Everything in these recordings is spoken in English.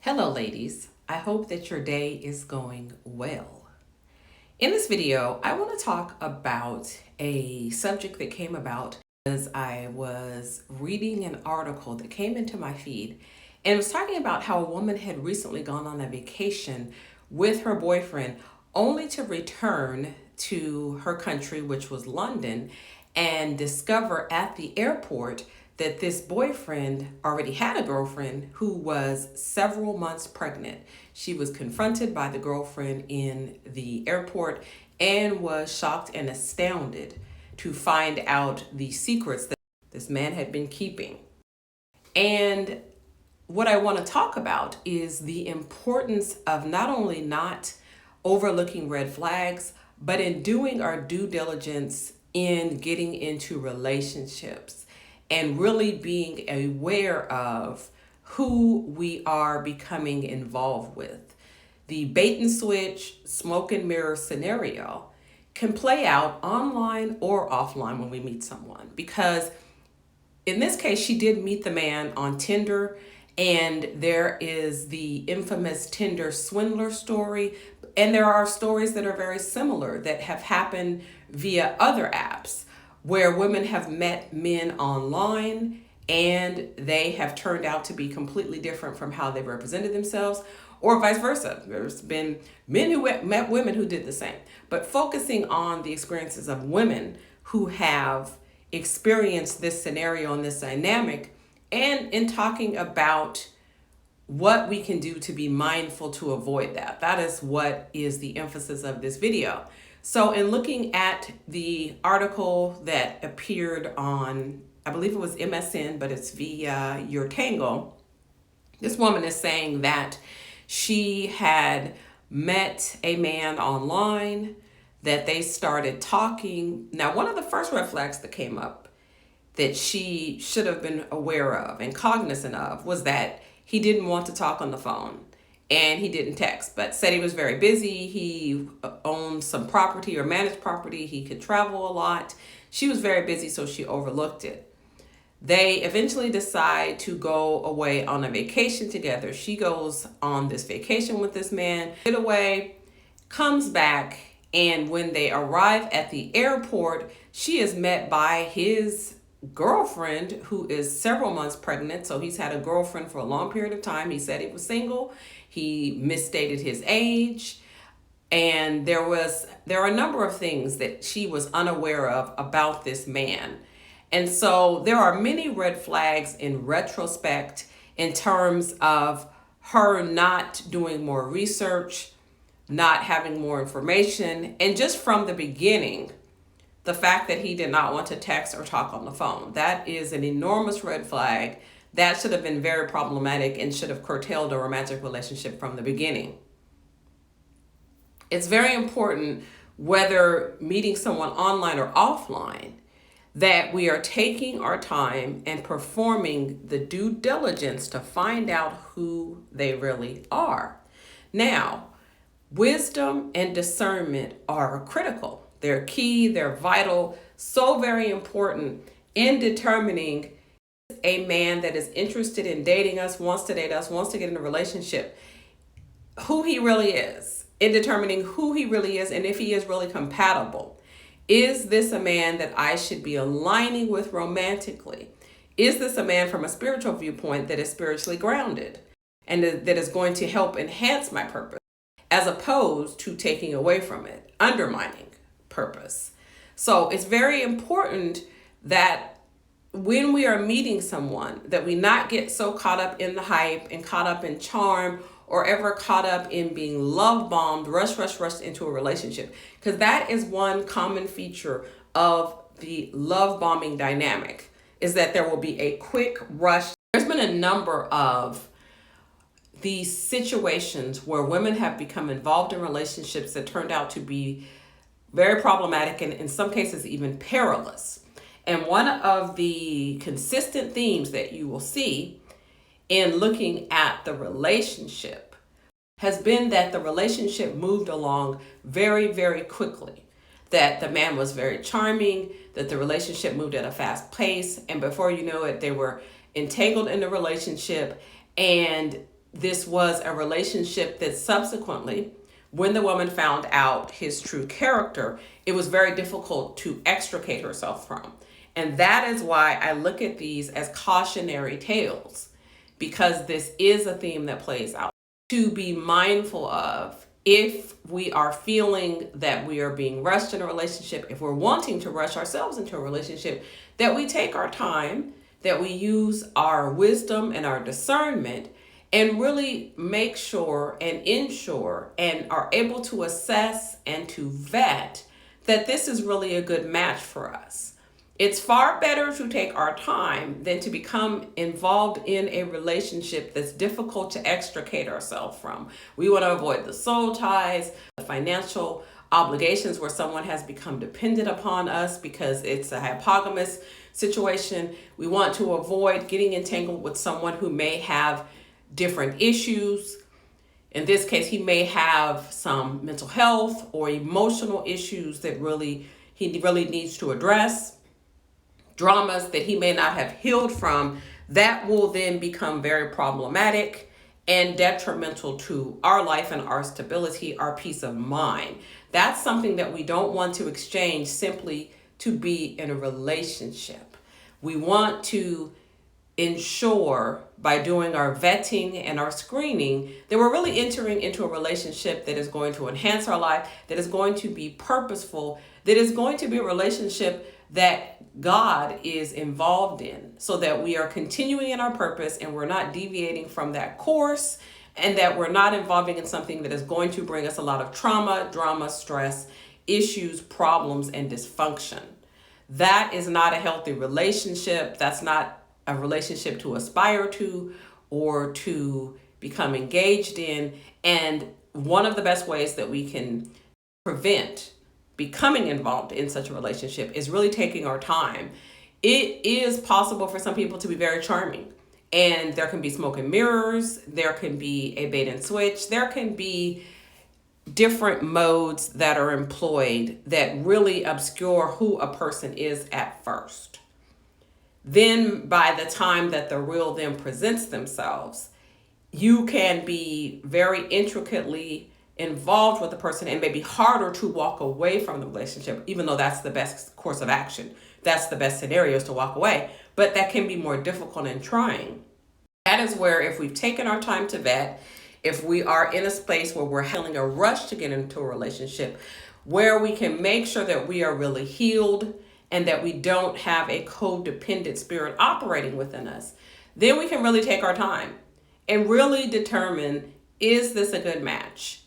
Hello, ladies. I hope that your day is going well. In this video, I want to talk about a subject that came about as I was reading an article that came into my feed, and it was talking about how a woman had recently gone on a vacation with her boyfriend only to return to her country, which was London, and discover at the airport that this boyfriend already had a girlfriend who was several months pregnant. She was confronted by the girlfriend in the airport and was shocked and astounded to find out the secrets that this man had been keeping. And what I want to talk about is the importance of not only not overlooking red flags, but in doing our due diligence in getting into relationships and really being aware of who we are becoming involved with. The bait and switch, smoke and mirror scenario can play out online or offline when we meet someone, because in this case, she did meet the man on Tinder, and there is the infamous Tinder swindler story. And there are stories that are very similar that have happened via other apps where women have met men online and they have turned out to be completely different from how they represented themselves, or vice versa. There's been men who met women who did the same. But focusing on the experiences of women who have experienced this scenario and this dynamic, and in talking about what we can do to be mindful to avoid that. That is what is the emphasis of this video. So in looking at the article that appeared on, I believe it was MSN, but it's via Your Tangle, this woman is saying that she had met a man online, that they started talking. Now, one of the first red flags that came up that she should have been aware of and cognizant of was that he didn't want to talk on the phone and he didn't text, but said he was very busy. He owned some property or managed property. He could travel a lot. She was very busy, so she overlooked it. They eventually decide to go away on a vacation together. She goes on this vacation with this man, get away, comes back, and when they arrive at the airport, she is met by his girlfriend, who is several months pregnant. So he's had a girlfriend for a long period of time. He said he was single. He misstated his age. And there are a number of things that she was unaware of about this man. And so there are many red flags in retrospect in terms of her not doing more research, not having more information, and just from the beginning, the fact that he did not want to text or talk on the phone. That is an enormous red flag. That should have been very problematic and should have curtailed a romantic relationship from the beginning. It's very important, whether meeting someone online or offline, that we are taking our time and performing the due diligence to find out who they really are. Now, wisdom and discernment are critical. They're key, they're vital, so very important in determining a man that is interested in dating us, wants to date us, wants to get in a relationship, who he really is, in determining who he really is and if he is really compatible. Is this a man that I should be aligning with romantically? Is this a man from a spiritual viewpoint that is spiritually grounded and that is going to help enhance my purpose, as opposed to taking away from it, undermining purpose? So it's very important that when we are meeting someone, that we not get so caught up in the hype and caught up in charm, or ever caught up in being love bombed, rush into a relationship. Because that is one common feature of the love bombing dynamic, is that there will be a quick rush. There's been a number of these situations where women have become involved in relationships that turned out to be very problematic and in some cases even perilous. And one of the consistent themes that you will see in looking at the relationship has been that the relationship moved along very, very quickly. That the man was very charming, that the relationship moved at a fast pace, and before you know it, they were entangled in the relationship, and this was a relationship that subsequently, when the woman found out his true character, it was very difficult to extricate herself from. And that is why I look at these as cautionary tales, because this is a theme that plays out. To be mindful of, if we are feeling that we are being rushed in a relationship, if we're wanting to rush ourselves into a relationship, that we take our time, that we use our wisdom and our discernment and really make sure and ensure and are able to assess and to vet that this is really a good match for us. It's far better to take our time than to become involved in a relationship that's difficult to extricate ourselves from. We want to avoid the soul ties, the financial obligations where someone has become dependent upon us because it's a hypogamous situation. We want to avoid getting entangled with someone who may have different issues. In this case, he may have some mental health or emotional issues that he really needs to address. Dramas that he may not have healed from, that will then become very problematic and detrimental to our life and our stability, our peace of mind. That's something that we don't want to exchange simply to be in a relationship. We want to ensure by doing our vetting and our screening that we're really entering into a relationship that is going to enhance our life, that is going to be purposeful, that is going to be a relationship that God is involved in, so that we are continuing in our purpose and we're not deviating from that course, and that we're not involving in something that is going to bring us a lot of trauma, drama, stress, issues, problems, and dysfunction. That is not a healthy relationship. That's not a relationship to aspire to or to become engaged in. And one of the best ways that we can prevent becoming involved in such a relationship is really taking our time. It is possible for some people to be very charming, and there can be smoke and mirrors, there can be a bait and switch, there can be different modes that are employed that really obscure who a person is at first. Then by the time that the real them presents themselves, you can be very intricately involved with the person and maybe harder to walk away from the relationship, even though that's the best course of action. That's the best scenario, is to walk away, but that can be more difficult and trying. That is where, if we've taken our time to vet, if we are in a space where we're feeling a rush to get into a relationship, where we can make sure that we are really healed and that we don't have a codependent spirit operating within us, then we can really take our time and really determine, is this a good match?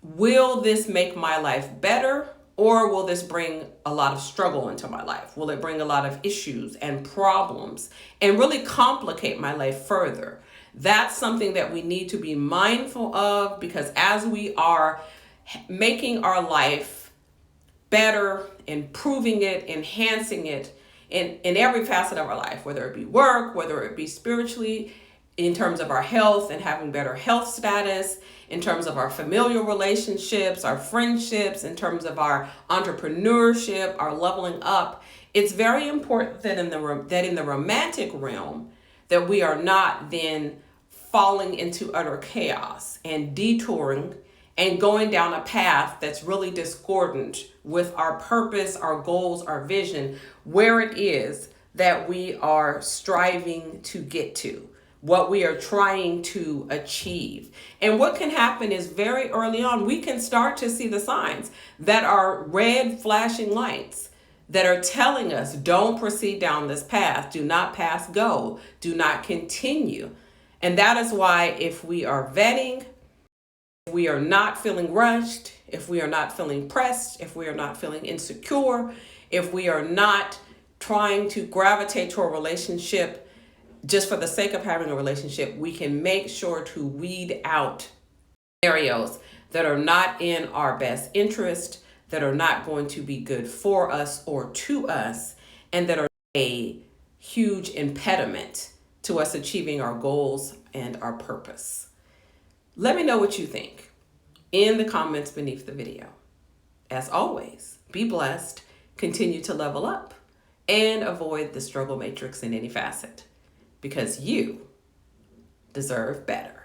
Will this make my life better, or will this bring a lot of struggle into my life? Will it bring a lot of issues and problems and really complicate my life further? That's something that we need to be mindful of, because as we are making our life better, improving it, enhancing it in every facet of our life, whether it be work, whether it be spiritually, in terms of our health and having better health status, in terms of our familial relationships, our friendships, in terms of our entrepreneurship, our leveling up, it's very important that in the romantic realm, that we are not then falling into utter chaos and detouring and going down a path that's really discordant with our purpose, our goals, our vision, where it is that we are striving to get to, what we are trying to achieve. And what can happen is, very early on, we can start to see the signs that are red flashing lights that are telling us, don't proceed down this path, do not pass go, do not continue. And that is why, if we are vetting, if we are not feeling rushed, if we are not feeling pressed, if we are not feeling insecure, if we are not trying to gravitate to a relationship just for the sake of having a relationship, we can make sure to weed out scenarios that are not in our best interest, that are not going to be good for us or to us, and that are a huge impediment to us achieving our goals and our purpose. Let me know what you think in the comments beneath the video. As always, be blessed, continue to level up, and avoid the struggle matrix in any facet, because you deserve better.